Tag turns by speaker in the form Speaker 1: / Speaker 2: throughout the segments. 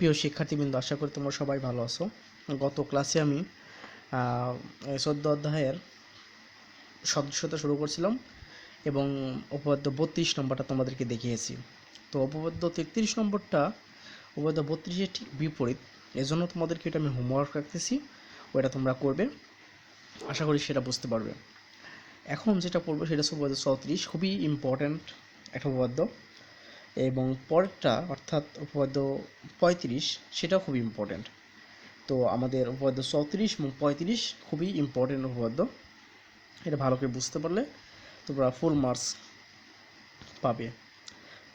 Speaker 1: প্রিয় শিক্ষার্থীবৃন্দ, আশা করি তোমরা সবাই ভালো আছো। গত ক্লাসে আমি 14 অধ্যায়ের সদস্যতা শুরু করছিলাম এবং উপপাদ্য 32 নম্বরটা তোমাদেরকে দেখিয়েছি। তো উপপাদ্য 33 নম্বরটা উপপাদ্য 32-এর ঠিক বিপরীত, এজন্য তোমাদেরকে এটা আমি হোমওয়ার্ক রাখতেছি, ওটা তোমরা করবে। আশা করি সেটা বুঝতে পারবে। এখন যেটা করবো সেটা হচ্ছে উপপাদ্য 34, খুবই ইম্পর্ট্যান্ট একটা উপপাদ্য, এবং পরেরটা অর্থাৎ উপপাদ্য 35 সেটাও খুবই ইম্পর্ট্যান্ট। তো আমাদের উপপাদ্য 34 এবং 35 খুবই ইম্পর্ট্যান্ট উপপাদ্য। এটা ভালো করে বুঝতে পারলে তোমরা ফুল মার্কস পাবে।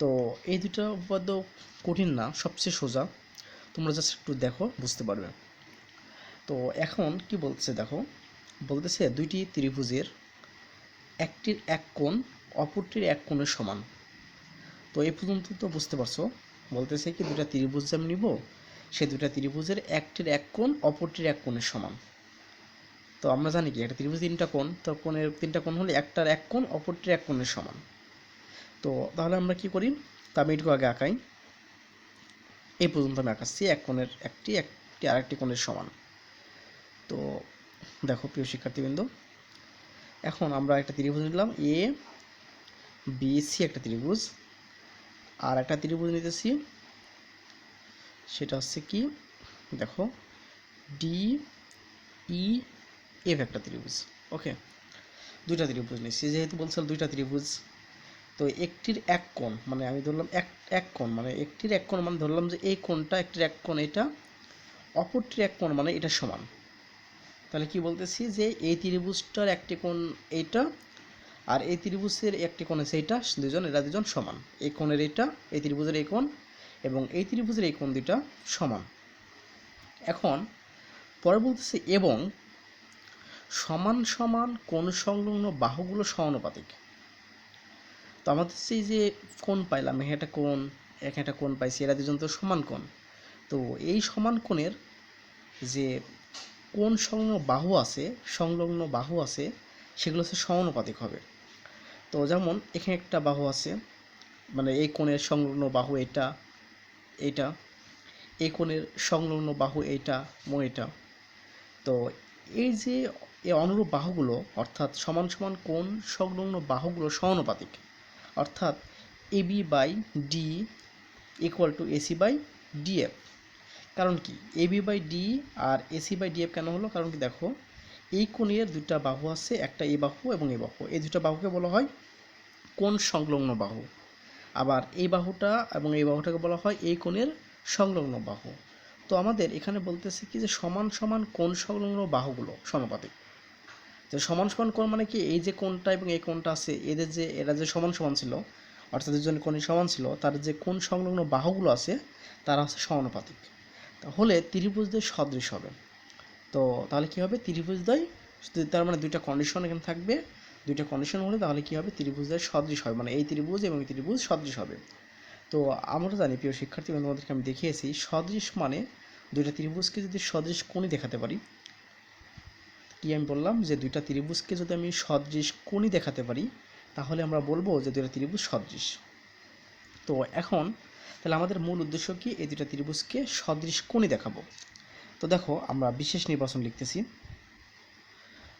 Speaker 1: তো এই দুটো উপপাদ্য কঠিন না, সবচেয়ে সোজা, তোমরা জাস্ট একটু দেখো, বুঝতে পারবে। তো এখন কি বলতেছে দেখো, বলতেছে দুইটি ত্রিভুজের একটির এক কোণ অপরটির এক কোণের সমান। তো এই পর্যন্ত তো বুঝতে পারছো। বলতেছে কি দুটা ত্রিভুজ যে আমি নিব, সে দুটা ত্রিভুজের একটির এক কোণ অপরটির এক কোণের সমান। তো আমরা জানি কি একটা ত্রিভুজ তিনটা কোণ, তো কোণের তিনটা কোণ হলে একটার এক কোণ অপরটির এক কোণের সমান। তো তাহলে আমরা কি করি, তা আমি একটু আগে আঁকাই। এই পর্যন্ত আমি আঁকাচ্ছি এক কোণের একটি আরেকটি কোণের সমান। তো দেখো প্রিয় শিক্ষার্থীবৃন্দ, এখন আমরা একটা ত্রিভুজ নিলাম এ বি সি, একটা ত্রিভুজ, আর একটা ত্রিভুজ নিতেছি, সেটা হচ্ছে কি দেখো ডি ই এফ, একটা ত্রিভুজ। ওকে, দুইটা ত্রিভুজ নিচ্ছি, যেহেতু বলছিল দুইটা ত্রিভুজ, তো একটির এক কোণ মানে আমি ধরলাম এক কোণ, মানে একটির এক কোণ মানে ধরলাম যে এই কোণটা, একটির এক কোণ এটা, অপরটির এক কোণ মানে এটা সমান। তাহলে কি বলতেছি যে এই ত্রিভুজটার একটি কোণ এইটা, আর এই ত্রিভুজের একটি কোণ আছে এইটা, এরা দুজন সমান। এই কোণের এটা, এই ত্রিভুজের এই কোণ এবং এই ত্রিভুজের এই কোণ দুইটা সমান। এখন পরে বলতেছে এবং সমান সমান কোণ সংলগ্ন বাহুগুলো সমানুপাতিক। তো আমাদের সেই যে কোণ পাইলাম, এখানে একটা কোণ, এখানে একটা কোণ পাইছি, এরা দুজন তো সমান কোণ। তো এই সমান কোণের যে কোণ সংলগ্ন বাহু আছে সেগুলো হচ্ছে সমানুপাতিক হবে। তো যেমন এখানে একটা বাহু আছে, মানে এই কোণের সংলগ্ন বাহু এটা, এইটা, এই কোণের সংলগ্ন বাহু এইটা এবং এটা। তো এই যে এই অনুরূপ বাহুগুলো অর্থাৎ সমান সমান কোণ সংলগ্ন বাহুগুলো সমানুপাতিক, অর্থাৎ AB by D equal to AC by DF. কারণ কি এবি বাই ডি আর এসি বাই ডিএফ কেন হলো, কারণ কি দেখো এই কোণের দুইটা বাহু আছে, একটা এ বাহু এবং এ বাহু, এই দুটো বাহুকে বলা হয় কোণ সংলগ্ন বাহু। আবার এই বাহুটা এবং এই বাহুটাকে বলা হয় এই কোণের সংলগ্ন বাহু। তো আমাদের এখানে বলতেছে কি যে সমান সমান কোণ সংলগ্ন বাহুগুলো সমানুপাতিক। যে সমান সমান কোণ মানে কি, এই যে কোণটা এবং এই কোণটা আছে, এরা যে সমান সমান ছিল, অর্থাৎ দুজনের কোণই সমান ছিল, তার যে কোণ সংলগ্ন বাহুগুলো আছে তারা হচ্ছে সমানুপাতিক। তাহলে ত্রিভুজদ্বয় সদৃশ হবে। তো তাহলে কি হবে, ত্রিভুজদ্বয়, তার মানে দুইটা কন্ডিশন এখানে থাকবে, দুইটা কন্ডিশন হলে তাহলে কি হবে, ত্রিভুজদ্বয় সদৃশ হবে, মানে এই ত্রিভুজ এবং এই ত্রিভুজ সদৃশ হবে। তো আমরা জানি প্রিয় শিক্ষার্থী বন্ধুদেরকে আমি দেখিয়েছি সদৃশ মানে দুইটা ত্রিভুজকে যদি সদৃশ কোণই দেখাতে পারি। কি আমি বললাম যে দুইটা ত্রিভুজকে যদি আমি সদৃশ কোণই দেখাতে পারি তাহলে আমরা বলবো যে দুইটা ত্রিভুজ সদৃশ। তো এখন তাহলে আমাদের মূল উদ্দেশ্য কি, এই দুইটা ত্রিভুজকে সদৃশ কোণই দেখাবো। তো দেখো আমরা বিশেষ নির্বাচন লিখতেছি।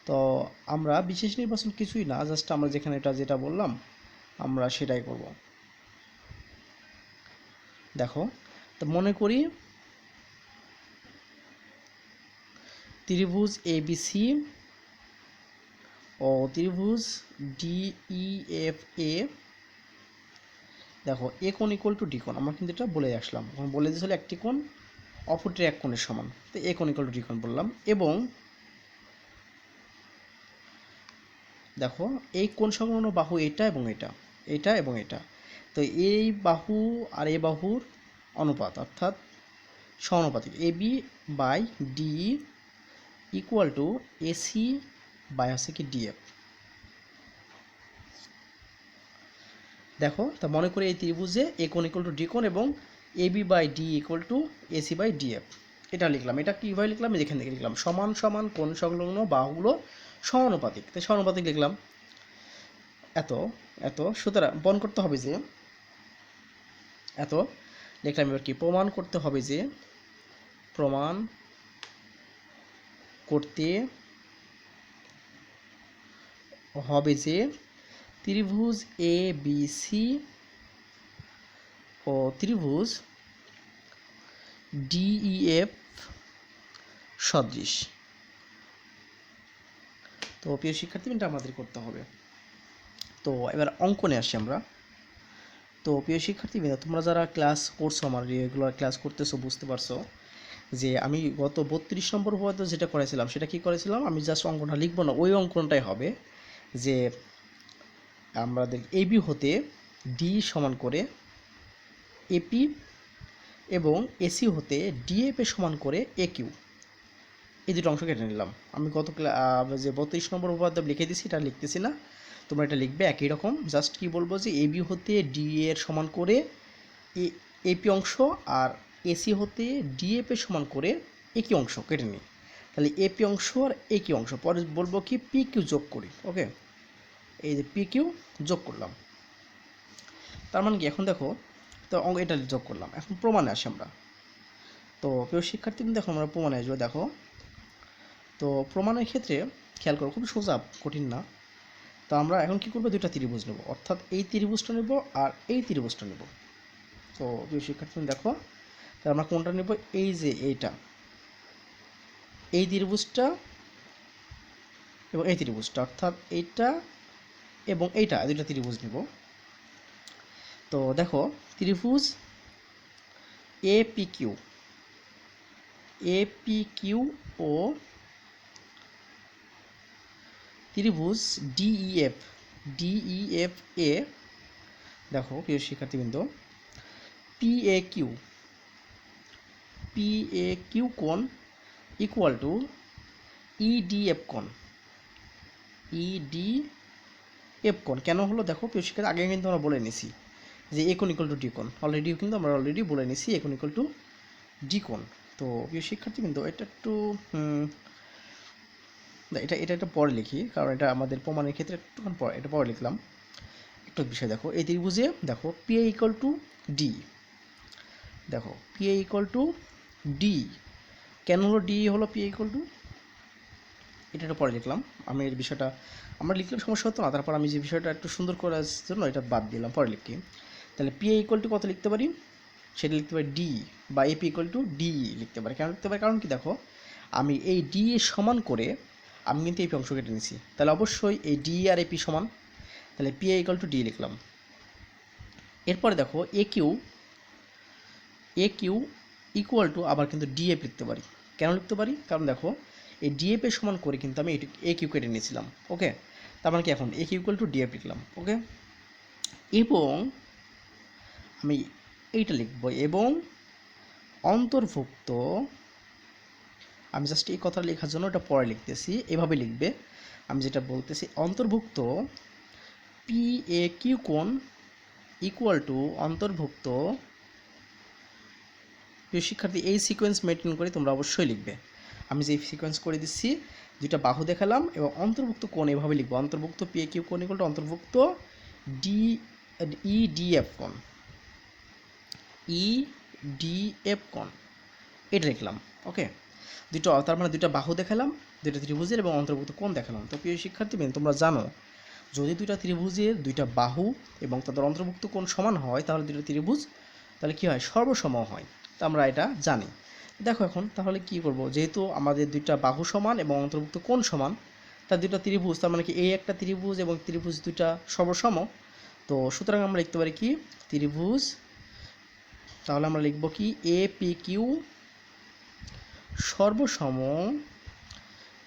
Speaker 1: তো আমরা বিশেষ নির্বাচন কিছুই না, জাস্ট আমরা যেখানে যেটা বললাম আমরা সেটাই করব। দেখো, তো মনে করি ত্রিভুজ এবিসি ও ত্রিভুজ ডিইএফএ। দেখো এ কোণ ইকুয়াল টু ডি কোণ, আমরা কিন্তু এটা বলে আসলাম, বলে দিয়েছিল একটি কোণ অপরটির এক কোণের সমান, তো এ কোণ ইকুয়াল টু ডি কোণ বললাম। এবং দেখো এই কোণ সংলগ্ন বাহু এটা এবং এটা, এটা এবং এটা, তো এই বাহু আর এই বাহুর অনুপাত অর্থাৎ সমানুপাতিক, AB by D equal to AC by হচ্ছে কি ডিএফ। দেখো তা মনে করি এই ত্রিভুজে এ কোণ ইকুয়াল টু ডি কোণ এবং AB by D equal to AC by DF, এটা লিখলাম। এটা কীভাবে লিখলাম, যেখান থেকে লিখলাম সমান সমান কোণ সংলগ্ন বাহুগুলো সমানুপাতিক, তাই সমানুপাতিক লিখলাম। এত এত সুতরাং বর্ণ করতে হবে যে এত, লিখলাম। এবার কি প্রমাণ করতে হবে যে প্রমাণ করতে হবে যে ত্রিভুজ এ বি সি ও ত্রিভুজ ডিইএফ সদৃশ। তো প্রিয় শিক্ষার্থীবৃন্দ আমাদের করতে হবে। তো এবার অঙ্কনে আসি আমরা। তো প্রিয় শিক্ষার্থীবৃন্দ তোমরা যারা ক্লাস করছো, আমার রেগুলার ক্লাস করতেছো, বুঝতে পারছো যে আমি গত 32 নম্বর পর্যন্ত যেটা করেছিলাম সেটা কি করেছিলাম, আমি জাস্ট অঙ্কটা লিখবো না, ওই অঙ্কনটাই হবে যে আমাদের এবি হতে ডি সমান করে এপি এবং এসি হতে ডিএফ এ সমান করে এ কিউ, এই দুটো অংশ কেটে নিলাম। আমি গত যে 32 নম্বর উপপাদ্য লিখে দিছি এটা লিখতেছি না, তোমরা এটা লিখবে একই রকম। জাস্ট কি বলবো যে এবি হতে ডি এর সমান করে এপি অংশ আর এসি হতে ডিএফ এর সমান করে একই অংশ কেটে নিই। তাহলে এপি অংশ আর একই অংশ, পরে বলবো কি পি কিউ যোগ করি। ওকে, এই যে পি কিউ যোগ করলাম, তার মানে কি এখন দেখো, তো অঙ্ক এটা যোগ করলাম। এখন প্রমাণে আসি আমরা। তো প্রিয় শিক্ষার্থী দেখো আমরা প্রমাণে আসবো। দেখো তো প্রমাণের ক্ষেত্রে খেয়াল করো, খুব সোজা, কঠিন না। তো আমরা এখন কি করবো, দুইটা ত্রিভুজ নেব, অর্থাৎ এই ত্রিভুজটা নেব আর এই ত্রিভুজটা নেব। তো প্রিয় শিক্ষার্থী দেখো, তো আমরা কোনটা নেব, এই যে এইটা, এই ত্রিভুজটা এবং এই ত্রিভুজটা, অর্থাৎ এইটা এবং এইটা, দুইটা ত্রিভুজ নেব। তো দেখো ত্রিভুজ এপি কিউ ও ত্রিভুজ ডিইএফ এ, দেখো প্রিয় শিক্ষার্থীবৃন্দ, পি এ কিউ কোণ ইকুয়াল টু ইডিএফ কোণ। কেন হলো দেখো প্রিয় শিক্ষার্থী, আগে কিন্তু আমরা বলে নিছি যে এ কোণ ইকুয়াল টু ডি কোণ, অলরেডি কিন্তু আমরা বলে নিছি এ কোণ ইকুয়াল টু ডি কোণ। তো প্রিয় শিক্ষার্থীবৃন্দ এটা একটু এটা একটু পরে লিখি, কারণ এটা আমাদের প্রমাণের ক্ষেত্রে একটুখানি পরে, এটা পরে লিখলাম। একটু বিষয় দেখো, এই ত্রিভুজে দেখো P A equal to D, দেখো P A equal to D, কেন হলো ডি হলো পি এ ইকুয়াল টু, এটা একটু পরে লিখলাম। আমি এর বিষয়টা আমরা লিখলাম সমস্যা হতো না, তারপর আমি যে বিষয়টা একটু সুন্দর করার জন্য এটা বাদ দিলাম, পরে লিখি। তাহলে পি এ ইকুয়াল টু কত লিখতে পারি, সেটা লিখতে পারি ডি, বা এপি ইকুয়াল টু ডি লিখতে পারি। কেন লিখতে পারি, কারণ কি দেখো আমি এই ডি এর সমান করে আমি কিন্তু এপি অংশ কেটে নিছি, তাহলে অবশ্যই এই ডি আর এপি সমান, তাহলে P A equal to D লিখলাম। এরপরে দেখো এ কিউ ইকুয়াল টু আবার কিন্তু ডিএফ লিখতে পারি। কেন লিখতে পারি, কারণ দেখো এই ডিএফ এর সমান করে কিন্তু আমি এ কিউ কেটে নিয়েছিলাম। ওকে, তার মানে কি এখন এ কিউ ইকুয়াল টু ডিএফ লিখলাম। ওকে, এবং আমি এইটা লিখব, এবং অন্তর্ভুক্ত, আমি জাস্ট এই কথা লেখার জন্য এটা পরে লিখতেছি, এভাবে লিখবে। আমি যেটা বলতেছি, অন্তর্ভুক্ত পি এ কিউ কোণ ইকুয়াল টু অন্তর্ভুক্ত, প্রিয় শিক্ষার্থী এই সিকোয়েন্স মেনটেন করে তোমরা অবশ্যই লিখবে। আমি যে সিকোয়েন্স করে দিচ্ছি, দুইটা বাহু দেখালাম এবং অন্তর্ভুক্ত কোণ এভাবে লিখবো, অন্তর্ভুক্ত পি এ কিউ কোণ ইকুয়াল টু অন্তর্ভুক্ত ইডিএফ কোণ, ইডিএফ কোণ, এটা লিখলাম। ওকে, দুটো, তার মানে দুইটা বাহু দেখালাম, দুইটা ত্রিভুজের এবং অন্তর্ভুক্ত কোণ দেখালাম। তো প্রিয় শিক্ষার্থীবৃন্দ তোমরা জানো, যদি দুইটা ত্রিভুজের দুইটা বাহু এবং তাদের অন্তর্ভুক্ত কোণ সমান হয়, তাহলে দুইটা ত্রিভুজ তাহলে কী হয়, সর্বসম হয়। তো আমরা এটা জানি। দেখো এখন তাহলে কি করব, যেহেতু আমাদের দুইটা বাহু সমান এবং অন্তর্ভুক্ত কোণ সমান, তার দুইটা ত্রিভুজ, তার মানে কি এই একটা ত্রিভুজ এবং ত্রিভুজ দুইটা সর্বসম। তো সুতরাং আমরা লিখতে পারি কি ত্রিভুজ, তাহলে আমরা লিখব কি এ পি কিউ সর্বসম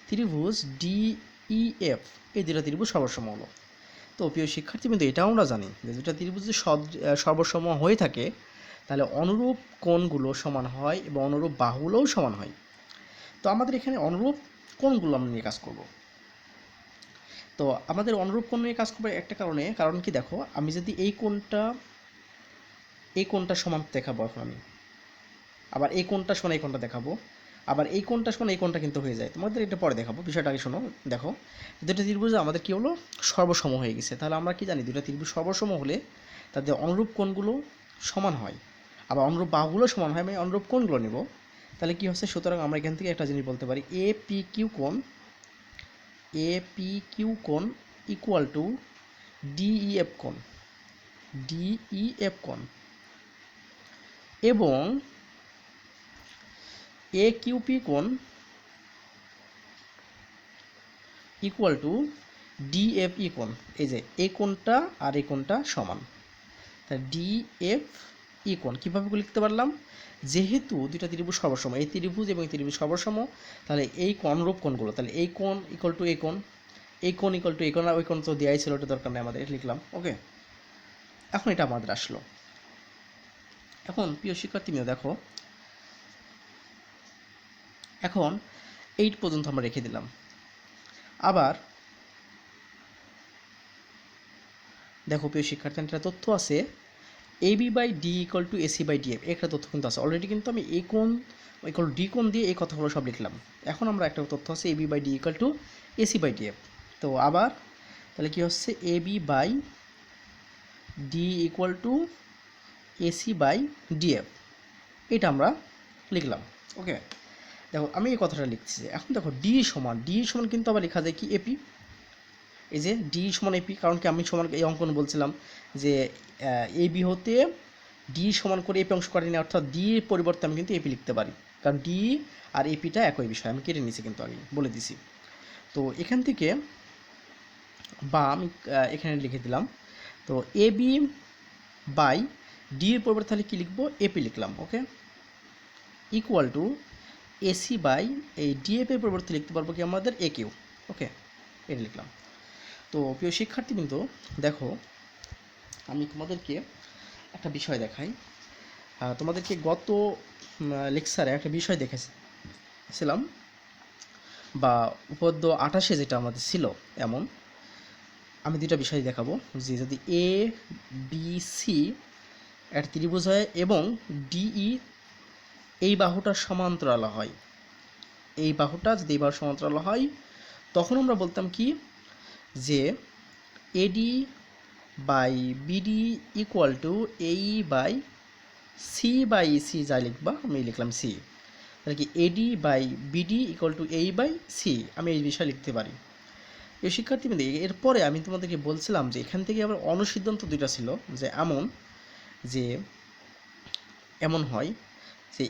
Speaker 1: ত্রিভুজ ডিইএফ, এই দুটা ত্রিভুজ সর্বসম হলো। তো প্রিয় শিক্ষার্থীবৃন্দ এটাও আমরা জানি যে দুটা ত্রিভুজ যদি সর্বসম হয়ে থাকে, তাহলে অনুরূপ কোণগুলো সমান হয় এবং অনুরূপ বাহুগুলোও সমান হয়। তো আমাদের এখানে অনুরূপ কোণগুলো আমরা নিয়ে কাজ করব। তো আমাদের অনুরূপ কোণ নিয়ে কাজ করবো একটা কারণ কি দেখো, আমি যদি এই কোণটা সমান দেখাবো, এখন আমি আবার এই কোণটা সমান এই কোণটা দেখাবো, আবার এই কোণটা সমান এই কোণটা কিন্তু হয়ে যায়, তোমাদের এটা পরে দেখাবো, বিষয়টা আগে শোনো। দেখো দুটো ত্রিভুজ আমাদের কী হলো, সর্বসম হয়ে গেছে। তাহলে আমরা কি জানি, দুটো ত্রিভুজ সর্বসম হলে তাদের অনুরূপ কোণগুলো সমান হয়। আবার অনুরূপ বাহুগুলো সমান হয়, আমি অনুরূপ কোণগুলো নেব। তাহলে কি হচ্ছে, সুতরাং আমরা এখান থেকে একটা জিনিস বলতে পারি, এ পি কিউ কোণ ইকুয়াল টু ডিইএফ কোণ, এবং এ কিউপি কোণ ইকুয়াল টু ডিএফই কোণ। এই যে এই কোণটা আর এই কোণটা সমান, তাই ডিএফই কোণ কীভাবে লিখতে পারলাম, যেহেতু দুইটা ত্রিভুজ সর্বসম, এই ত্রিভুজ এবং এই ত্রিভুজ সর্বসম, তাহলে এই কোণরূপ কোণগুলো, তাহলে এই কোণ ইকুয়াল টু এই কোণ, এই কোণ ইকুয়াল টু এই কোণ, আর ওই কোণ তো দেওয়াই ছিল, ওটা দরকার নেই আমাদের, লিখলাম। ওকে, এখন এটা আমাদের আসলো। এখন প্রিয় শিক্ষার্থীরা দেখো, এখন 8 পর্যন্ত আমরা রেখে দিলাম। আবার দেখো প্রিয় শিক্ষার্থী, একটা তথ্য আছে AB by D equal to AC by DF, একটা তথ্য কিন্তু আছে অলরেডি, কিন্তু আমি এই কোণ ইকুয়াল ডি কোণ দিয়ে এই কথাগুলো সব লিখলাম। এখন আমরা একটা তথ্য আছে AB by D equal to AC by DF. তো আবার তাহলে কি হচ্ছে, AB by D equal to AC by DF, এটা আমরা লিখলাম। ওকে, দেখো আমি এই কথাটা লিখছি। এখন দেখো ডি সমান কিন্তু আবার লেখা যায় কি এপি, এই যে ডি সমান এপি, কারণ কি আমি সমান এই অঙ্কন বলছিলাম যে এবি হতে ডি সমান করে এপি অংশ কাটিনি, অর্থাৎ ডি এর পরিবর্তে আমি কিন্তু এপি লিখতে পারি, কারণ ডি আর এপিটা একই বিষয়, আমি কেটে নিয়েছি কিন্তু আগে বলে দিছি। তো এখান থেকে বা আমি এখানে লিখে দিলাম, তো এবি বাই ডি এর পরিবর্তে তাহলে কী লিখবো, এপি লিখলাম। ওকে, ইকুয়াল টু এসি বাই এই ডিএফ এর পরিবর্তে লিখতে পারবো কি আমাদের এ কিউ। ওকে, এটা লিখলাম। তো প্রিয় শিক্ষার্থী কিন্তু দেখো, আমি তোমাদেরকে একটা বিষয় দেখাই। তোমাদেরকে গত লেকচারে একটা বিষয় দেখেছিলাম, বা উপপাদ্য 28 যেটা আমাদের ছিল, এমন আমি দুইটা বিষয় দেখাবো যে যদি এ বি সি একটা ত্রিভুজ হয় এবং ডিই এই বাহুটার সমান্তরাল হয়, এই বাহুটা যদি এই বাহুর সমান্তরাল হয়, তখন আমরা বলতাম কি যে AD by BD equal to AE by C যা লিখবা, আমি লিখলাম সি, তাহলে কি AD by BD equal to AE by C, আমি এই বিষয় লিখতে পারি। এই শিক্ষার্থীবৃন্দ, এরপরে আমি তোমাদেরকে বলছিলাম যে এখান থেকে আবার অনুসিদ্ধান্ত দুইটা ছিল, যে এমন হয় যে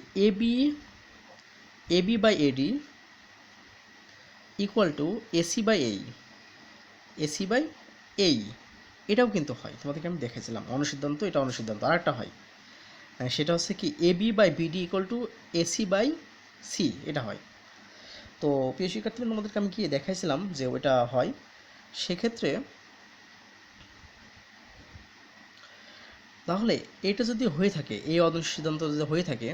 Speaker 1: AB by AD equal to AC by AE, এটাও কিন্তু হয়, তোমাদেরকে আমি দেখেছিলাম অনুসিদ্ধান্ত, এটা অনুসিদ্ধান্ত। আর একটা হয়, সেটা হচ্ছে কি AB by BD equal to AC by C, এটা হয়। তো প্রিয় শিক্ষার্থীবৃন্দ, তোমাদেরকে আমি কি দেখাইছিলাম যে ওইটা হয়। সেক্ষেত্রে তাহলে এটা যদি হয়ে থাকে, এই অনুসিদ্ধান্ত যদি হয়ে থাকে,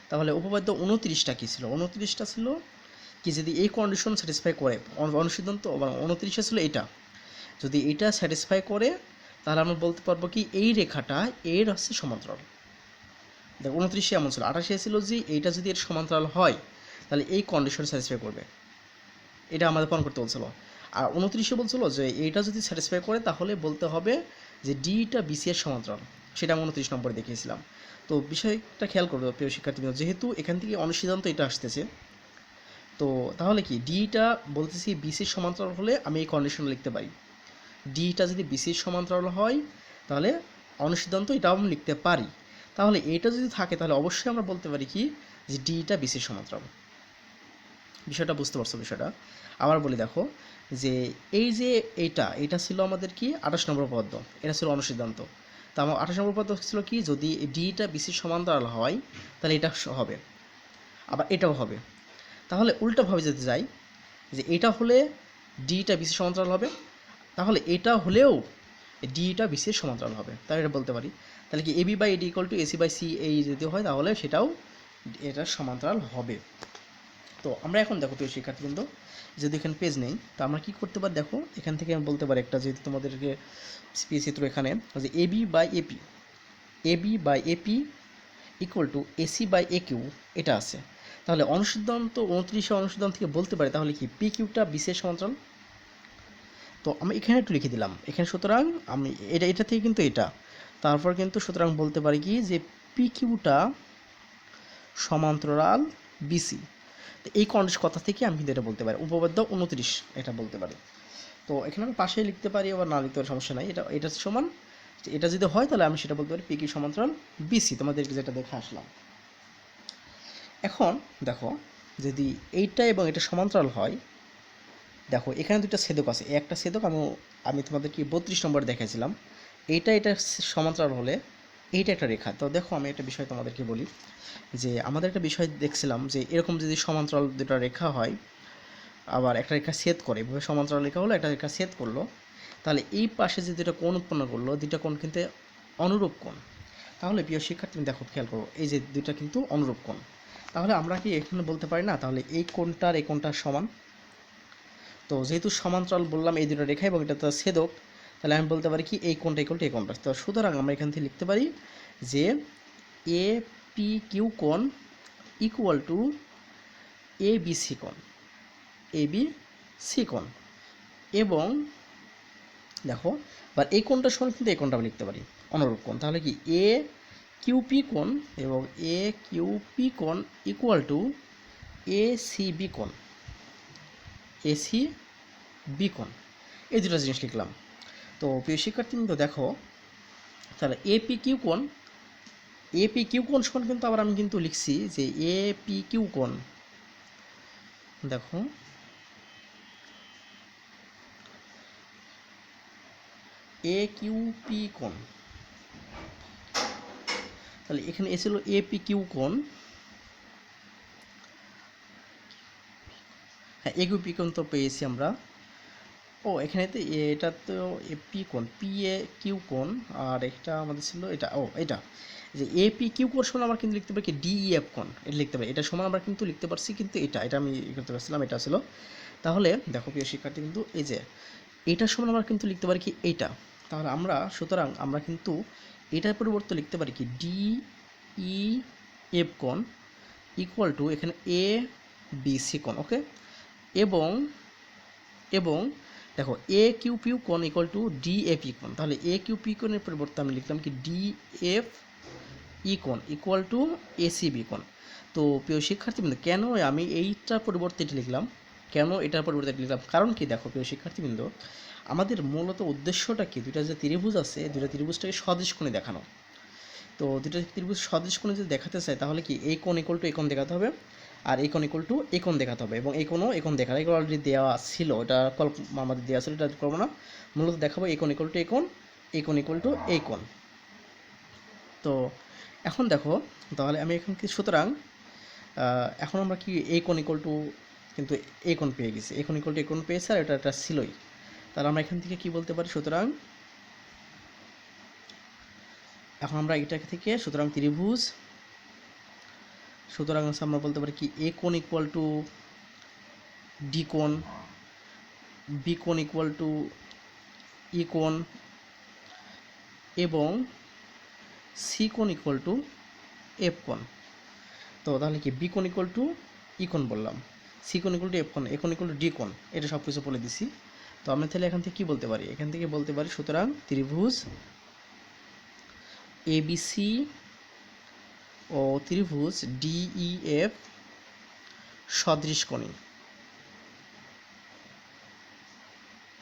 Speaker 1: তাহলে উপপাদ্য 29টা কী ছিল, 29টা ছিল কি, যদি এই কন্ডিশন স্যাটিসফাই করে, অনুসিদ্ধান্ত 29 ছিল এটা, যদি এটা স্যাটিসফাই করে, তাহলে আমরা বলতে পারবো কি এই রেখাটা এর হচ্ছে সমান্তরাল। দেখ 29 এমন ছিল, 28 ছিল যে এইটা যদি এর সমান্তরাল হয়, তাহলে এই কন্ডিশন স্যাটিসফাই করবে, এটা আমাদের প্রমাণ করতে বলছিল। আর 29 বলছিল যে এইটা যদি স্যাটিসফাই করে, তাহলে বলতে হবে যে ডিটা বিসি এর সমান্তরাল, সেটা আমি 29 নম্বরে দেখিয়েছিলাম। তো বিষয়টা খেয়াল করবে প্রিয় শিক্ষার্থীবৃন্দ, যেহেতু এখান থেকে অনুসিদ্ধান্ত এটা আসতেছে, তো তাহলে কি ডিটা বলতেছি বিসির সমান্তরাল হলে আমি এই কন্ডিশন লিখতে পারি, ডিটা যদি বিসির সমান্তরাল হয়, তাহলে অনুসিদ্ধান্ত এটাও আমি লিখতে পারি। তাহলে এটা যদি থাকে, তাহলে অবশ্যই আমরা বলতে পারি কি যে ডিটা বিসির সমান্তরাল। বিষয়টা বুঝতে পারছো? বিষয়টা আবার বলি, দেখো যে এই যে এটা ছিল আমাদের কি 28 নম্বর পদ্ম, এটা ছিল অনুসিদ্ধান্ত। তো আমার 28 নম্বর পদ্ম ছিল কি, যদি ডিটা বিসির সমান্তরাল হয়, তাহলে এটা হবে, আবার এটাও হবে। তাহলে উল্টোভাবে যদি যাই, যে এটা হলে ডিটা বিসির সমান্তরাল হবে, তাহলে এটা হলেও ডিটা বিসির সমান্তরাল হবে, তাই এটা বলতে পারি। তাহলে কি AB by AD equal to AC by C এই যদি হয়, তাহলে সেটাও এটার সমান্তরাল হবে। তো আমরা এখন দেখো প্রিয় শিক্ষার্থীবৃন্দ, যদি এখানে পেজ নেই, তো আমরা কী করতে পারি, দেখো এখান থেকে আমি বলতে পারি একটা, যেহেতু তোমাদেরকে চিত্র এখানে যে AB by AP equal to AC by A Q এটা আছে, তাহলে অনুসিদ্ধান্ত 29 অনুসিদ্ধান্ত থেকে বলতে পারি তাহলে কি পি কিউটা বিসির সমান্তরাল। তো আমি এখানে একটু লিখে দিলাম এখানে, সুতরাং আমি এটা থেকে কিন্তু এটা, তারপর কিন্তু সুতরাং বলতে পারি কি যে পি কিউটা সমান্তরাল বিসি। তো এই কন্ডিশন কথা থেকে আমি কিন্তু এটা বলতে পারি, উপপাদ্য 29 এটা বলতে পারি। তো এখানে আমি পাশে লিখতে পারি, আবার না লিখতে পারি, সমস্যা নাই। এটা সমান, এটা যদি হয় তাহলে আমি সেটা বলতে পারি পি কিউ সমান্তরাল বিসি, তোমাদেরকে যেটা দেখে আসলাম। এখন দেখো, যদি এইটা এবং এটা সমান্তরাল হয়, দেখো এখানে দুটো ছেদক আছে, একটা ছেদক আমি তোমাদেরকে 32 নম্বরে দেখাইছিলাম, এটা সমান্তরাল হলে এইটা একটা রেখা। তো দেখো আমি একটা বিষয় তোমাদেরকে বলি, যে আমাদের একটা বিষয় দেখছিলাম যে এরকম যদি সমান্তরাল দুটো রেখা হয়, আবার একটা রেখা ছেদ করে, এভাবে সমান্তরাল রেখা হলো, একটা রেখা ছেদ করলো, তাহলে এই পাশে যে দুটো কোণ উৎপন্ন করলো, দুটো কোণ কিন্তু অনুরূপ কোণ। তাহলে প্রিয় শিক্ষার্থী দেখো, খেয়াল করো, এই যে দুইটা কিন্তু অনুরূপ কোণ। তাহলে আমরা কি এখানে বলতে পারি না, তাহলে এই কোণটার এই কোণটার সমান। তো যেহেতু সমান্তরাল বললাম এই দুটো রেখা এবং এটা তো ছেদক, তাহলে আমি বলতে পারি কি এই কোণটা ইকুয়াল টু এই কোণটা। তো সুতরাং আমরা এখান থেকে লিখতে পারি যে এ পি কিউ কোণ equal to A B C কোণ, এ বি সি কোণ। এবং দেখো এবার এই কোণটার সমান কিন্তু এই কোণটা আমি লিখতে পারি অনুরূপ কোণ। তাহলে কি এ কিউপি কোণ এবং এ কিউপি কোণ equal to A C B কোণ, এ সি বি কোণ। এই দুটো জিনিস লিখলাম। তো প্রিয় শিক্ষার্থী কিন্তু দেখো, তাহলে এপি কিউ কোণ সমান কিন্তু আবার আমি কিন্তু লিখছি যে এপি কিউ কোণ, দেখো এ কিউ পি কোণ, তাহলে এখানে এসেছিল এপি কিউ কোণ, হ্যাঁ এ কিউ পি কোণ তো পেয়েছি আমরা। ও এখানে তো এটা তো এপি কোণ, পি এ কিউ কোণ, আর এটা আমাদের ছিল এটা, এটা যে এপি কিউ কোণ সমান আমরা কিন্তু লিখতে পারি কি ডি ই এফ কোণ, এটা লিখতে পারি, এটা সমান আমরা কিন্তু লিখতে পারছি, কিন্তু এটা আমি করতে পারছিলাম, এটা ছিল। তাহলে দেখো প্রিয় শিক্ষার্থী কিন্তু এই যে এটার সমান আমরা কিন্তু লিখতে পারি কি এইটা। তাহলে আমরা সুতরাং আমরা কিন্তু এটার পরিবর্তে লিখতে পারি কি ডি ই এফ কোণ ইকুয়াল টু এখানে এ বি সি কোণ, ওকে। এবং এবং দেখো এ কিউ পি কোণ equal to D F E কোণ, তাহলে এ কিউ পি কোণের পরিবর্তে আমি লিখলাম কি ডি এফ ই কোণ equal to A C B কোণ। তো প্রিয় শিক্ষার্থীবৃন্দ, কেন আমি এইটার পরিবর্তে এটি লিখলাম, কেন এটার পরিবর্তে এটি লিখলাম, কারণ কি দেখো প্রিয় শিক্ষার্থীবৃন্দ, আমাদের মূলত উদ্দেশ্যটা কি, দুটা যে ত্রিভুজ আছে, দুটা ত্রিভুজটাকে সদৃশ কোণে দেখানো। তো দুটা ত্রিভুজ সদৃশ কোণে যদি দেখাতে চাই, তাহলে কি এই কোণ ইকুয়াল টু এই কোণ দেখাতে হবে, আর এই কোণ ইকুয়াল টু এই কোণ দেখাতে হবে, এবং এই কোণও এই কোণ দেখানো, এগুলো অলরেডি দেওয়া ছিল, এটা আমাদের দেওয়া ছিল, এটা করবো না, মূলত দেখাবো এই কোণ ইকুয়াল টু এই কোণ, এই কোণ ইকুয়াল টু এই কোণ। তো এখন দেখো, তাহলে আমি এখন কি, সুতরাং এখন আমরা কি এই কোণ ইকুয়াল টু কিন্তু এই কোণ পেয়ে গেছি, এই কোণ ইকুয়াল টু এই কোণ পেয়েছে, আর এটা ছিলই। তাহলে আমরা এখান থেকে কি বলতে পারি, সুতরাং এখন আমরা এটা থেকে সুতরাং ত্রিভুজ, সুতরাং আমরা বলতে পারি কি এ কোণ ইকুয়াল টু ডি কোণ, বি কোণ ইকুয়াল টু ই কোণ, এবং সি কোণ ইকুয়াল টু এফ কোণ। তো তাহলে কি বি কোণ ইকুয়াল টু ই কোণ বললাম, সি কোণ ইকুয়াল টু এফ কোণ, এ কোণ ইকুয়াল টু ডি কোণ, এটা সব কিছু বলে দিছি। তো আমরা তাহলে এখান থেকে কী বলতে পারি, এখান থেকে বলতে পারি সুতরাং ত্রিভুজ এবিসি ও ত্রিভুজ ডিইএফ সদৃশ কোণী,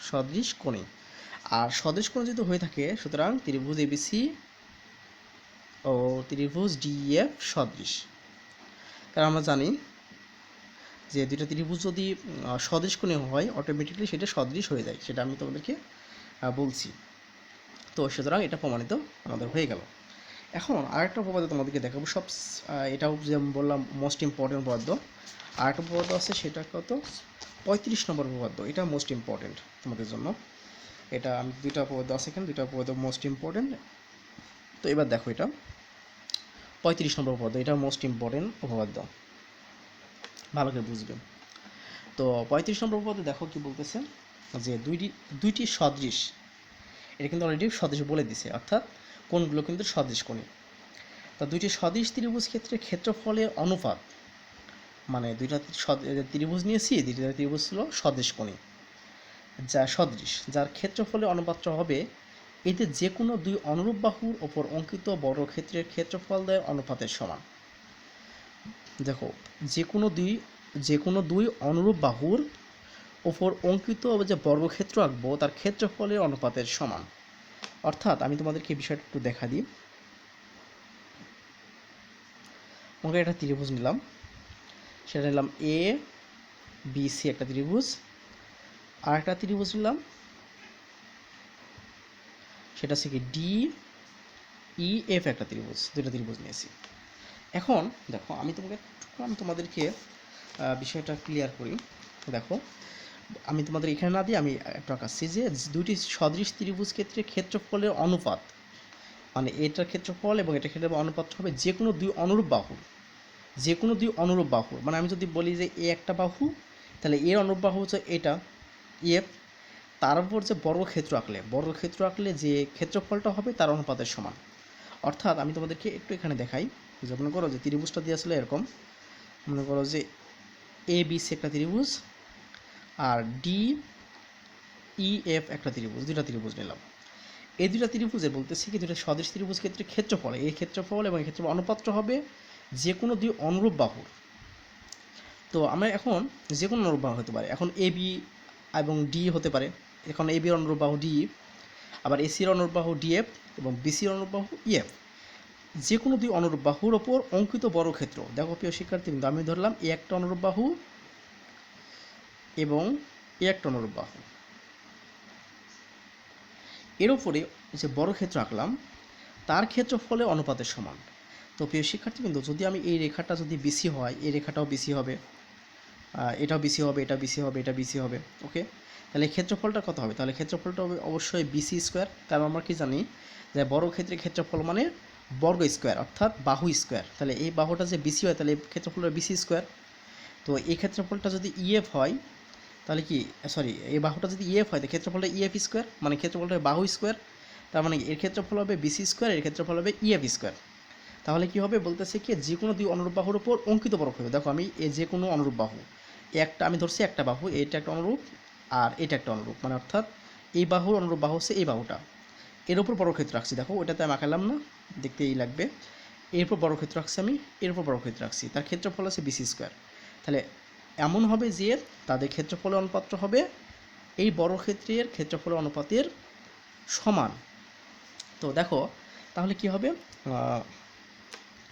Speaker 1: সদৃশ কোণী। আর সদৃশ কোণ যদি হয়ে থাকে, সুতরাং ত্রিভুজ এবিসি ও ত্রিভুজ ডিইএফ সদৃশ। কারণ আমরা জানি যে দুইটা ত্রিভুজ যদি সদৃশ কোণে হয়, অটোমেটিকলি সেটা সদৃশ হয়ে যায়, সেটা আমি তোমাদেরকে বলছি। তো সুতরাং এটা প্রমাণিত আমাদের হয়ে গেল। এখন আরেকটা উপপাদ্য তোমাদেরকে দেখাবো, এটাও যেমন বললাম মোস্ট ইম্পর্টেন্ট উপপাদ্য। আরেকটা উপপাদ্য আছে, সেটা কত 35 নম্বর উপপাদ্য, এটা মোস্ট ইম্পর্টেন্ট তোমাদের জন্য। এটা আমি দুইটা উপপাদ্য আছে এখানে, দুইটা উপপাদ্য মোস্ট ইম্পর্টেন্ট। তো এবার দেখো, এটা 35 নম্বর উপপাদ্য, এটা মোস্ট ইম্পর্টেন্ট উপপাদ্য, ভালো করে বুঝবে। তো 35 নম্বর উপপাদ্য দেখো কি বলতেছে, যে দুইটি সদৃশ, এটা কিন্তু অলরেডি সদৃশ বলে দিছে, অর্থাৎ কোণগুলো কিন্তু সদৃশ কোণী। তা দুইটি সদৃশ ত্রিভুজ ক্ষেত্রে ক্ষেত্রফলের অনুপাত, মানে দুইটা ত্রিভুজ নিয়েছি, দুইটা ত্রিভুজ ছিল সদৃশ কোণী, যা সদৃশ, যার ক্ষেত্রফলের অনুপাতটা হবে এতে যে কোনো দুই অনুরূপ বাহুর ওপর অঙ্কিত বর্গক্ষেত্রের ক্ষেত্রফল দ্বয়ের অনুপাতের সমান। দেখো, যে কোনো দুই অনুরূপ বাহুর ওপর অঙ্কিত যে বর্গক্ষেত্র আঁকবো তার ক্ষেত্রফলের অনুপাতের সমান। অর্থাৎ আমি তোমাদেরকে এই বিষয়টা একটু দেখা দিই। ওকে, একটা ত্রিভুজ নিলাম, সেটা নিলাম এ বি সি একটা ত্রিভুজ, আর একটা ত্রিভুজ নিলাম, সেটা হচ্ছে কি ডি ই এফ একটা ত্রিভুজ, দুটো ত্রিভুজ নিয়েছি। এখন দেখো, আমি তোমাদেরকে বিষয়টা ক্লিয়ার করি। দেখো, আমি তোমাদের এখানে না দিয়ে আমি একটা আঁকাচ্ছি যে দুইটি সদৃশ ত্রিভুজ ক্ষেত্রে ক্ষেত্রফলের অনুপাত, মানে এটার ক্ষেত্রফল এবং এটার ক্ষেত্রফল অনুপাত হবে যে কোনো দুই অনুরূপ বাহুর, যে কোনো দুই অনুরূপ বাহুর। মানে আমি যদি বলি যে এ একটা বাহু, তাহলে এর অনুরূপ বাহু হচ্ছে এটা এফ, তার উপর যে বর্গক্ষেত্র আঁকলে যে ক্ষেত্রফলটা হবে তার অনুপাতের সমান। অর্থাৎ আমি তোমাদেরকে একটু এখানে দেখাই, যে মনে করো যে ত্রিভুজটা দিয়ে আসলে এরকম, মনে করো যে এ বি সি একটা ত্রিভুজ আর ডি ই এফ একটা ত্রিভুজ, দুইটা ত্রিভুজ নিলাম। এই দুইটা ত্রিভুজের বলতেছি কি দুইটা সদৃশ ত্রিভুজ ক্ষেত্রে ক্ষেত্রফল, এই ক্ষেত্রফল এবং এই ক্ষেত্রফল অনুপাতটা হবে যে কোনো দুই অনুরূপ বাহুর। তো আমরা এখন যে কোনো অনুরূপ বাহু হতে পারে, এখন এ বি এবং ডি হতে পারে, এখন এ বির অনুরূপ বাহু ডি, আবার এসির অনুরূপ বাহু ডিএফ এবং বিসির অনুরূপ বাহু ইএফ। যে কোনো দুই অনুরূপ বাহুর ওপর অঙ্কিত বর্গক্ষেত্র, দেখো প্রিয় শিক্ষার্থীবৃন্দ, আমি ধরলাম এ একটা অনুরূপ বাহু এবং এ একটা অনুরূপ বাহু, এর উপরে যে বর্গক্ষেত্র আঁকলাম তার ক্ষেত্রফলে অনুপাতের সমান। তো প্রিয় শিক্ষার্থীবৃন্দ, যদি আমি এই রেখাটা যদি বিসি হয়, এই রেখাটাও বিসি হবে, এটাও বিসি হবে, এটা বিসি হবে, এটা বিসি হবে, ওকে। তাহলে ক্ষেত্রফলটা কত হবে? তাহলে ক্ষেত্রফলটা হবে অবশ্যই বিসি স্কোয়ার, কারণ আমরা কি জানি যে বর্গক্ষেত্রের ক্ষেত্রফল মানে বর্গ স্কোয়ার অর্থাৎ বাহু স্কোয়ার। তাহলে এই বাহুটা যে বিসি হয় তাহলে ক্ষেত্রফলটা বিসি স্কোয়ার। তো এই ক্ষেত্রফলটা যদি ইএফ হয় তাহলে কি, সরি, এই বাহুটা যদি ইএফ হয় তাহলে ক্ষেত্রফলটা ইএফ স্কোয়ার, মানে ক্ষেত্রফলটা বাহু স্কোয়ার। তার মানে এর ক্ষেত্রফল হবে বিসি স্কোয়ার, এর ক্ষেত্রফল হবে ইএফ স্কোয়ার। তাহলে কি হবে বলতেছে কি, যে কোনো দুই অনুরূপ বাহুর উপর অঙ্কিত বর্গক্ষেত্র, দেখো আমি এই যে কোনো অনুরূপ বাহু, একটা আমি ধরছি একটা বাহু, এটা একটা অনুরূপ আর এটা একটা অনুরূপ, মানে অর্থাৎ এই বাহুর অনুরূপ বাহু হচ্ছে এই বাহুটা, এর উপর বর্গক্ষেত্র রাখছি। দেখো ওইটাতে আমি আঁকালাম না, দেখতে এই লাগবে, এরপর বর্গক্ষেত্র রাখছি আমি, এর উপর বর্গক্ষেত্র রাখছি, তার ক্ষেত্রফল আছে বিসি স্কোয়ার। তাহলে এমন হবে যে তাদের ক্ষেত্রফলের অনুপাতটা হবে এই বর্গক্ষেত্রের ক্ষেত্রফলের অনুপাতের সমান। তো দেখো তাহলে কি হবে,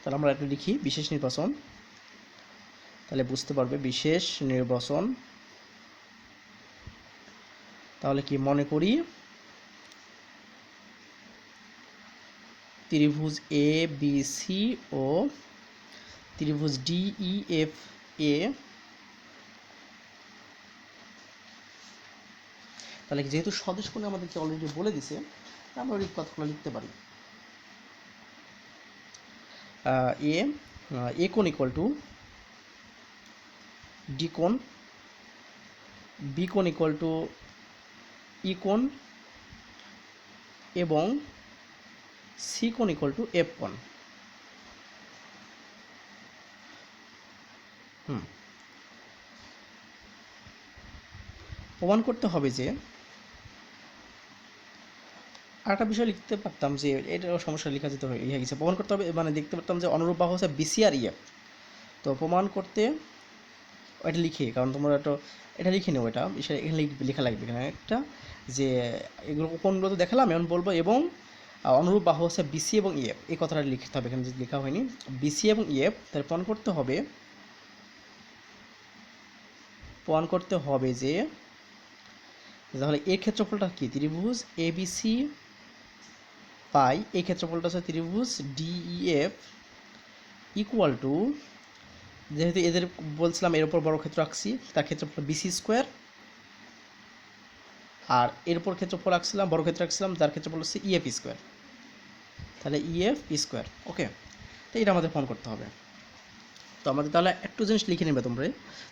Speaker 1: তাহলে আমরা একটা লিখি বিশেষ নির্বাচন, তাহলে বুঝতে পারবে বিশেষ নির্বাচন। তাহলে কি মনে করি ত্রিভুজ এ বি সি ও ত্রিভুজ ডি ই এফ এ, তাহলে যেহেতু সদৃশ কোণে আমাদেরকে অলরেডি বলে দিছে, আমরা এই কথাগুলো লিখতে পারি। এ কোণ ইকুয়াল টু ডি কোণ, বি কোণ ইকুয়াল টু ই কোণ এবং সি কোণ ইকুয়াল টু এফ কোণ। প্রমাণ করতে হবে যে, আরেকটা বিষয় লিখতে পারতাম যে এটাও সমস্যা লেখা যেতে হয়ে গেছে, প্রমাণ করতে হবে মানে দেখতে পারতাম যে অনুরূপ বাহু হচ্ছে বিসি আর ইএফ। তো প্রমাণ করতে এটা লিখে, কারণ তোমরা এটা লিখে নেবো, এটা বিষয় এখানে লেখা লাগবে এখানে একটা, যে এগুলো কোনগুলো তো দেখালাম, এমন বলবো এবং অনুরূপ বাহু হচ্ছে বিসি এবং ইএফ, এই কথাটা লিখতে হবে এখানে, যদি লেখা হয়নি বিসি এবং ইএফ, তাহলে প্রমাণ করতে হবে যে তাহলে এর ক্ষেত্রফলটা কি, ত্রিভুজ এ বি সি পাই এই ক্ষেত্রফলটা হচ্ছে ত্রিভুজ ডিইএফ ইকুয়াল টু, যেহেতু এদের বলছিলাম এর উপর বর্গক্ষেত্র রাখছি তার ক্ষেত্রফল বিসি স্কোয়ার, আর এর উপর ক্ষেত্রফল রাখছিলাম বর্গক্ষেত্র রাখছিলাম যার ক্ষেত্রফল হচ্ছে ইএফ স্কোয়ার, তাহলে ইএফ স্কোয়ার, ওকে। তো এটা আমাদের প্রমাণ করতে হবে। তো আমাদের তাহলে একটু জিনিস লিখে নেবে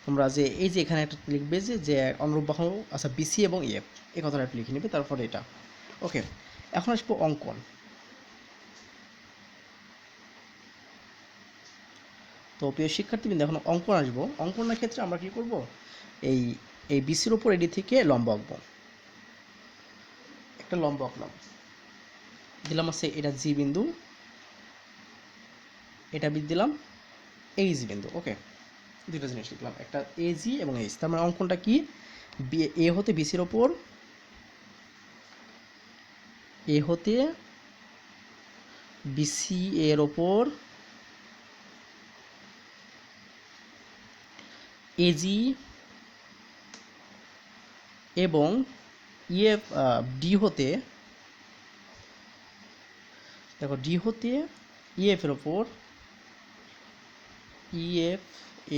Speaker 1: তোমরা যে এই যে এখানে একটা লিখবে যে অনুরূপ বাহু আচ্ছা বিসি এবং ইএফ, এই কথাটা একটু লিখে নেবে, তারপরে এটা, ওকে। এখন আসবো অঙ্কন। তো প্রিয় শিক্ষার্থীবৃন্দ, এখন অঙ্কন আসবো। অঙ্কনের ক্ষেত্রে আমরা কী করব, এই বিসির ওপর এডি থেকে লম্ব আঁকবো, একটা লম্ব আঁকলাম, দিলাম হচ্ছে এটা জি বিন্দু, এটা দিলাম এইচ বিন্দু। ওকে, দুটো জিনিস লিখলাম, একটা এ জি এবং এইচ। তার মানে অঙ্কনটা কি, এ হতে বিসির ওপর, এ হতে বিসি এর ওপর এজি এবং ইএফ ডি হতে, দেখো ডি হতে ইএফ এর ওপর, ইএফ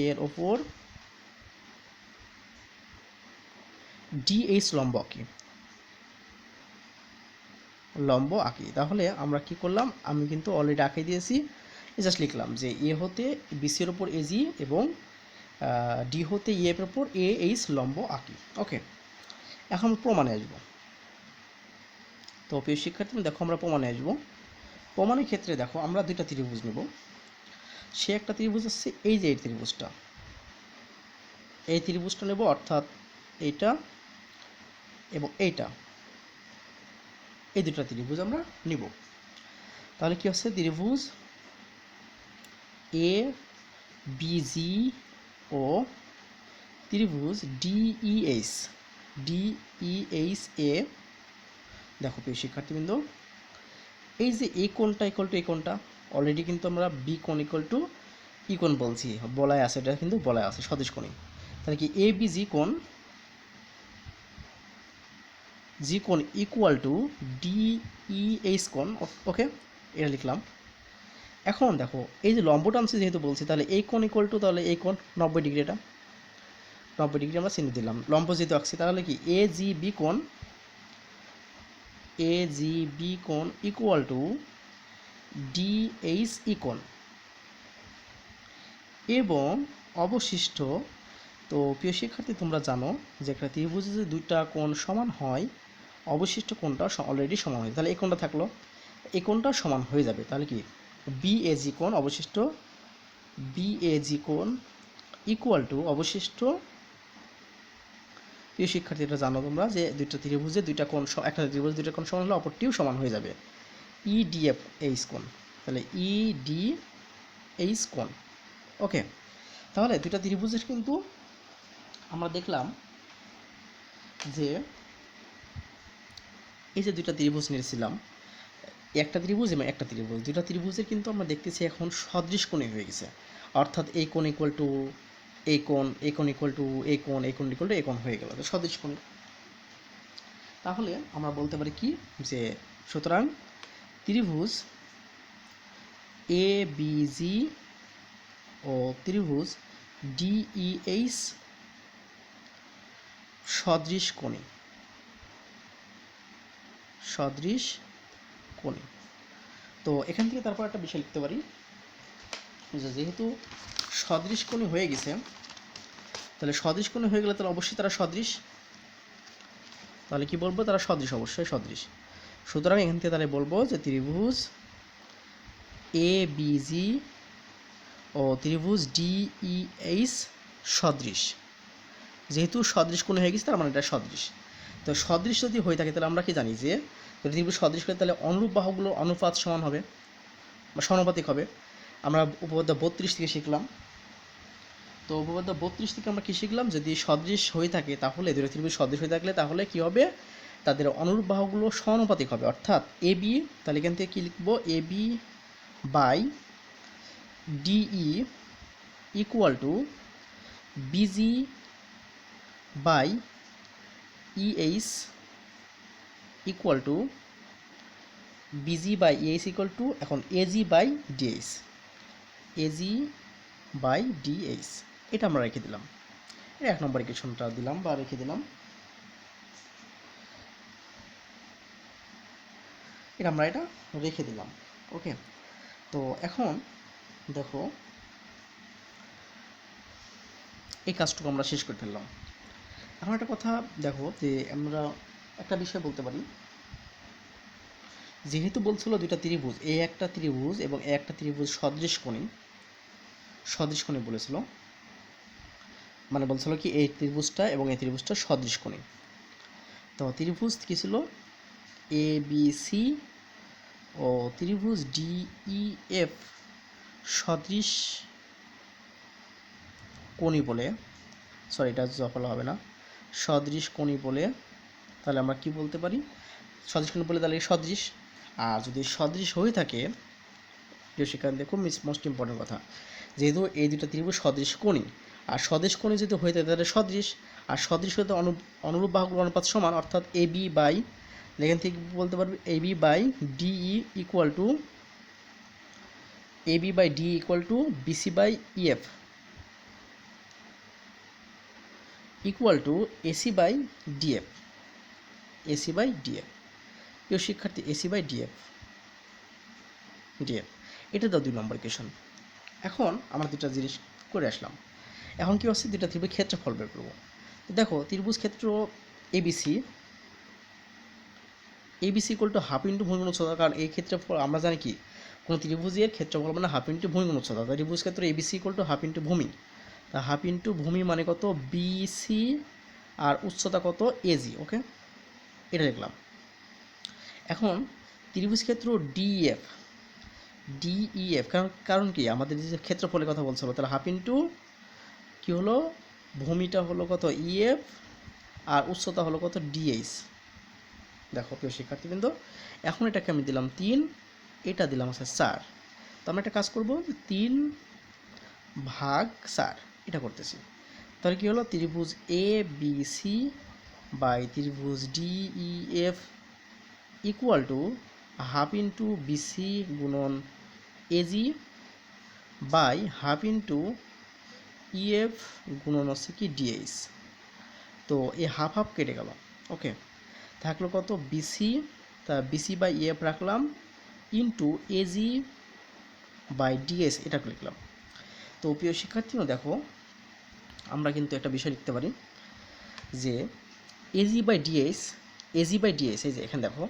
Speaker 1: এর ওপর ডিএইচ লম্ব আঁকি, লম্ব আঁকি। তাহলে আমরা কি করলাম, আমি কিন্তু অলরেডি আঁকে দিয়েছি, জাস্ট লিখলাম যে এ হতে বিসির ওপর এজি এবং ডি হতে ইএফ এর ওপর এ এইচ লম্ব আঁকি। ওকে, এখন প্রমাণে আসবো। তো প্রিয় শিক্ষার্থী দেখো আমরা প্রমাণে আসবো। প্রমাণের ক্ষেত্রে দেখো আমরা দুইটা ত্রিভুজ নেব। সে একটা ত্রিভুজ হচ্ছে এই যে এই ত্রিভুজটা, এই ত্রিভুজটা নেব, অর্থাৎ এইটা এবং এইটা, এই দুটো ত্রিভুজ আমরা নিব। তাহলে কি হচ্ছে, ত্রিভুজ এ বিজি ও ত্রিভুজ ডিইএইচ, ডিইএইচ এ। দেখো প্রিয় শিক্ষার্থীবৃন্দ, এই যে এ কোণটা ইকুয়াল টু এই কোণটা, অলরেডি কিন্তু আমরা বি কোণ ইকুয়াল টু ই কোণ বলছি, বলাই আছে, এটা কিন্তু বলাই আছে সদিশ কোণী। তাহলে কি এ বি জি কোণ, জি কোণ ইকুয়াল টু ডিইএইচ কোণ। ওকে, এটা লিখলাম। এখন দেখো এই যে লম্ব টানছি যেহেতু বলছি, তাহলে এই কোণ ইকুয়াল টু, তাহলে এই কোণ 90 ডিগ্রি, এটা 90 ডিগ্রি আমরা চিহ্ন দিলাম, লম্ব যেহেতু আঁকছি। তাহলে কি এ জি বি কোণ, এ জি বি কোণ ইকুয়াল টু ডিএইচ ই কোণ। এবং অবশিষ্ট, তো প্রিয় শিক্ষার্থী তোমরা জানো যে একটা ত্রিভুজে যদি দুইটা কোণ সমান হয়, অবশিষ্ট কোণটা অলরেডি সমান হয়, তাহলে এই কোণটা থাকলো, এই কোণটা সমান হয়ে যাবে। তাহলে কি বিএজি কোণ, অবশিষ্ট বিএজি কোণ ইকুয়াল টু অবশিষ্ট, প্রিয় শিক্ষার্থীরা জানো তোমরা যে দুইটা ত্রিভুজে দুইটা কোণ, একটা ত্রিভুজ দুইটা কোণ সমান হলে অপরটিও সমান হয়ে যাবে, ইডিএফ এইচ কোণ। তাহলে ইডিএইচ কোণ। ওকে, তাহলে দুইটা ত্রিভুজের কিন্তু আমরা দেখলাম যে এই যে দুইটা ত্রিভুজ নিয়েছিলাম, একটা ত্রিভুজ এবং একটা ত্রিভুজ, দুইটা ত্রিভুজের কিন্তু আমরা দেখতেছি এখন সদৃশ কোণী হয়ে গেছে, অর্থাৎ এই কোণ ইকুয়াল টু এই কোণ, এই কোণ ইকুয়াল টু এই কোণ, এই কোণ ইকুয়াল টু এই কোণ হয়ে গেল, সদৃশ কোণী। তাহলে আমরা বলতে পারি কি, যে সুতরাং ত্রিভুজ এ বিজি ও ত্রিভুজ ডিইএইচ সদৃশ কোণী, সদৃশ কোণী। তো এখান থেকে তারপর একটা বিষয় লিখতে পারি যে যেহেতু সদৃশ কোণী হয়ে গেছে, তাহলে সদৃশ কোণী হয়ে গেলে তাহলে অবশ্যই তারা সদৃশ, তাহলে কি বলবো, তারা সদৃশ, অবশ্যই সদৃশ। সুতরাং এখান থেকে তাহলে বলবো যে ত্রিভুজ এ বিজি ও ত্রিভুজ ডিইএইচ সদৃশ। যেহেতু সদৃশ কোণ হয়ে গেছে তার মানে এটা সদৃশ। তো সদৃশ যদি হয়ে থাকে তাহলে আমরা কি জানি যে ত্রিভুজ সদৃশ করে তাহলে অনুরূপ বাহুগুলোর অনুপাত সমান হবে বা সমানুপাতিক হবে। আমরা উপপাদ্য 32 থেকে শিখলাম। তো উপপাদ্য 32 থেকে আমরা কি শিখলাম, যদি সদৃশ হয়ে থাকে তাহলে দুটো ত্রিভুজ সদৃশ হয়ে থাকলে তাহলে কি হবে, তাদের অনুরূপ বাহুগুলো সমানুপাতিক হবে, অর্থাৎ এ বি, তাহলে এখান থেকে কী লিখবো, A B by D E equal to B G by E H equal to B G by E H equal to, এখন A G by D H, A G by D H, এটা আমরা রেখে দিলাম, এটা 1 নম্বর ইকুয়েশনটা দিলাম বা রেখে দিলাম, এটা আমরা এটা রেখে দিলাম। ওকে, তো এখন দেখো এই কাজটুকু আমরা শেষ করে ফেললাম। এখন একটা কথা দেখো যে আমরা একটা বিষয় বলতে পারি, যেহেতু বলছিল দুইটা ত্রিভুজ, এ একটা ত্রিভুজ এবং এ একটা ত্রিভুজ সদৃশ কোণী, সদৃশ কোণী বলেছিল, মানে বলছিল কি এই ত্রিভুজটা এবং এই ত্রিভুজটা সদৃশ কোণী। তো ত্রিভুজ কী ছিল, এ বি সি ও ত্রিভুজ DEF সদৃশ কোণী বলে, সরি এটা সফল হবে না, সদৃশ কোণী বলে, তাহলে আমরা কি বলতে পারি, সদৃশ কোণী বলে তাহলে সদৃশ। আর যদি সদৃশ হয়ে থাকে, প্রিয় শিক্ষার্থী খুব মোস্ট ইম্পর্টেন্ট কথা, যেহেতু এই দুটো ত্রিভুজ সদৃশ কোণী, আর সদৃশ কোণী যদি হয়ে থাকে তাহলে সদৃশ, আর সদৃশ হতে অনুরূপ বাহুগুলোর অনুপাত সমান, অর্থাৎ AB বাই, এখান থেকে বলতে পারবে AB by DE equal to BC by EF equal to AC by DF, AC by DF। প্রিয় শিক্ষার্থী AC বাই DF, এটা দাও 2 নম্বর কোয়েশন। এখন আমরা দুটা জিনিস করে আসলাম, এখন কি হচ্ছে দুটা ত্রিভুজ ক্ষেত্রফল বের করবো। দেখো ত্রিভুজ ক্ষেত্র ABC equal to half into ভূমি গুণ উচ্চতা, কারণ এই ক্ষেত্রফল আমরা জানি কি কোনো ত্রিভুজের ক্ষেত্রফল মানে হাফ ইন্টু ভূমি গুণ উচ্চতা, ত্রিভুজ ক্ষেত্র ABC equal to half into ভূমি, তা হাফ ইন্টু ভূমি মানে কত BC, আর উচ্চতা কত AG। ওকে, এটা লিখলাম। এখন ত্রিভুজ ক্ষেত্র DEF কারণ কি আমাদের যে ক্ষেত্রফলের কথা বলছিল, তাহলে হাফ ইন্টু কি হলো, ভূমিটা হলো কত EF, আর উচ্চতা হলো কত DH। দেখো প্রিয় শিক্ষার্থীবৃন্দ, এখন এটাকে আমি দিলাম 3, এটা দিলাম হচ্ছে 4, তো আমরা একটা কাজ করব 3 ভাগ 4, এটা করতেছি। তাহলে কি হলো, ত্রিভুজ ABC বাই ত্রিভুজ DEF equal to half into BC গুণন AG by half into EF গুণন হচ্ছে কি DH। তো এই হাফ হাফ কেটে গেল। ওকে, থাকলো কত BC, তা BC বাই EF রাখলাম ইন্টু AG বাই DS, এটা লিখলাম। তো প্রিয় শিক্ষার্থীরা দেখো, আমরা কিন্তু একটা বিষয় লিখতে পারি যে AG বাই DS, এই যে এখানে দেখো,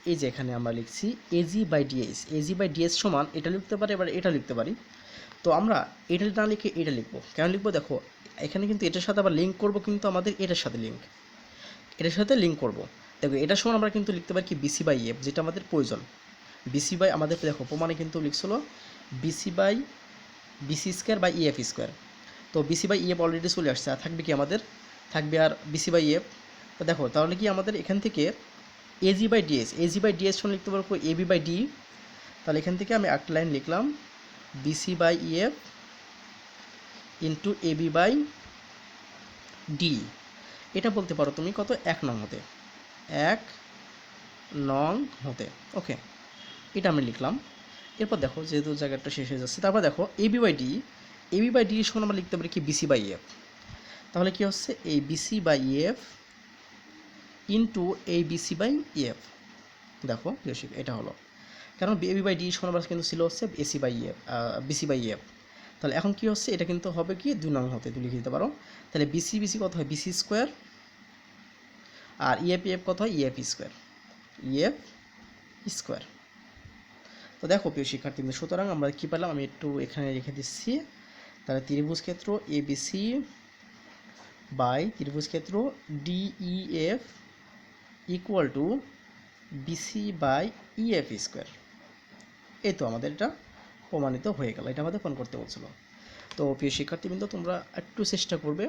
Speaker 1: এই যে এখানে আমরা লিখছি AG বাই DS সমান, এটা লিখতে পারি, এবার এটা লিখতে পারি। তো আমরা এটা না লিখে এটা লিখবো, কেন লিখবো দেখো, এখানে কিন্তু এটার সাথে আবার লিঙ্ক করব, কিন্তু আমাদের এটার সাথে লিঙ্ক করব। দেখো এটা সমান আমরা কিন্তু লিখতে পারি কি BC বাই EF, যেটা আমাদের প্রয়োজন। BC বাই আমাদের দেখো প্রমাণে কিন্তু লিখছিল BC square by EF square, তো BC বাই EF অলরেডি চলে আসছে, আর থাকবে কি আমাদের, থাকবে আর BC বাই EF। তো দেখো তাহলে কি আমাদের এখান থেকে AG বাই DS সমান লিখতে পারবো AB বাই D, তাহলে এখান থেকে আমি একটা লাইন লিখলাম BC by EF into AB by D, এটা বলতে পারো তুমি কত 1 নং হতে। ওকে, এটা আমি লিখলাম। এরপর দেখো যেহেতু জায়গাটা শেষ হয়ে যাচ্ছে, তারপর দেখো AB বাই D সমান আমরা লিখতে পারি কি BC বাই EF, তাহলে কি হচ্ছে এই BC বাই EF ইন্টু এই BC বাই EF। দেখো এটা হলো, কারণ AB বাই D সমান আমরা কিন্তু ছিল হচ্ছে BC বাই EF, তাহলে এখন কি হচ্ছে এটা কিন্তু হবে কি 2 নং হতে, তুমি লিখে দিতে পারো। তাহলে BC কত হয় BC স্কোয়ার, আর EF কত হয় EF স্কোয়ার। তো দেখো প্রিয় শিক্ষার্থীদের, সুতরাং আমরা কি পেলাম, আমি একটু এখানে রেখে দিচ্ছি। তাহলে ত্রিভুজ ক্ষেত্র ABC বাই ত্রিভুজ ক্ষেত্র DEF equal to BC by EF square. এই তো আমাদের এটা প্রমাণিত হয়ে গেল, এটা আমাদের প্রমাণ করতে বলছিল। তো প্রিয় শিক্ষার্থীবৃন্দ, তোমরা একটু চেষ্টা করবে,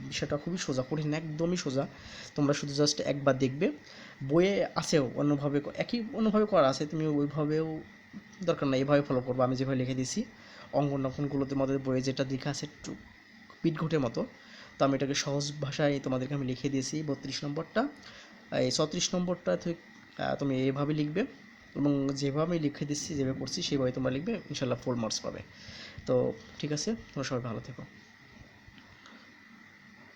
Speaker 1: বিষয়টা খুবই সোজা, কঠিন একদমই সোজা, তোমরা শুধু জাস্ট একবার দেখবে, বইয়ে আছেও অন্যভাবে করা আছে, তুমি ওইভাবেও দরকার নাই, এভাবে ফলো করবো, আমি যেভাবে লিখে দিয়েছি। অঙ্কনগুলো তোমাদের বইয়ে যেটা লেখা আছে একটু পিটঘটের মতো, তো আমি এটাকে সহজ ভাষায় তোমাদেরকে আমি লিখে দিয়েছি। 32 নম্বরটা, এই 34 নম্বরটা তুমি এইভাবে লিখবে, এবং যেভাবে আমি লিখে দিচ্ছি, যেভাবে করছি সেভাবে তোমরা লিখবে, ইনশাল্লাহ 4 মার্কস পাবে। তো ঠিক আছে, তোমরা সবাই ভালো থেকো।